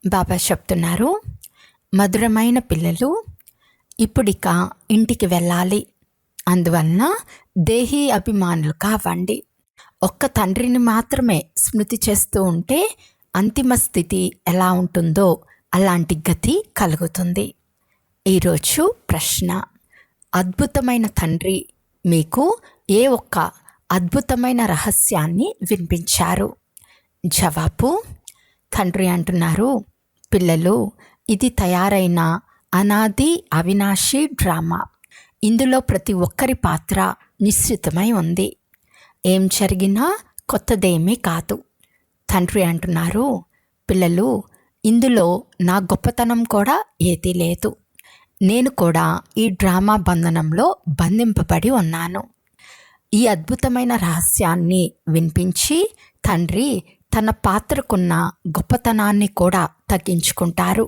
బాబా చెప్తున్నారు, మధురమైన పిల్లలు, ఇప్పుడిక ఇంటికి వెళ్ళాలి. అందువలన దేహీ అభిమానులు కావండి. ఒక్క తండ్రిని మాత్రమే స్మృతి చేస్తూ ఉంటే అంతిమ స్థితి ఎలా ఉంటుందో అలాంటి గతి కలుగుతుంది. ఈరోజు ప్రశ్న: అద్భుతమైన తండ్రి మీకు ఏ ఒక్క అద్భుతమైన రహస్యాన్ని వినిపించారు? జవాబు: తండ్రి అంటున్నారు, పిల్లలు, ఇది తయారైన అనాది అవినాశి డ్రామా. ఇందులో ప్రతి ఒక్కరి పాత్ర నిశ్చితమై ఉంది. ఏం జరిగినా కొత్తదేమీ కాదు. తండ్రి అంటున్నారు, పిల్లలు, ఇందులో నా గొప్పతనం కూడా ఏదీ లేదు. నేను కూడా ఈ డ్రామా బంధనంలో బంధింపబడి ఉన్నాను. ఈ అద్భుతమైన రహస్యాన్ని వినిపించి తండ్రి తన పాత్రకున్న గొప్పతనాన్ని కూడా తగ్గించుకుంటారు.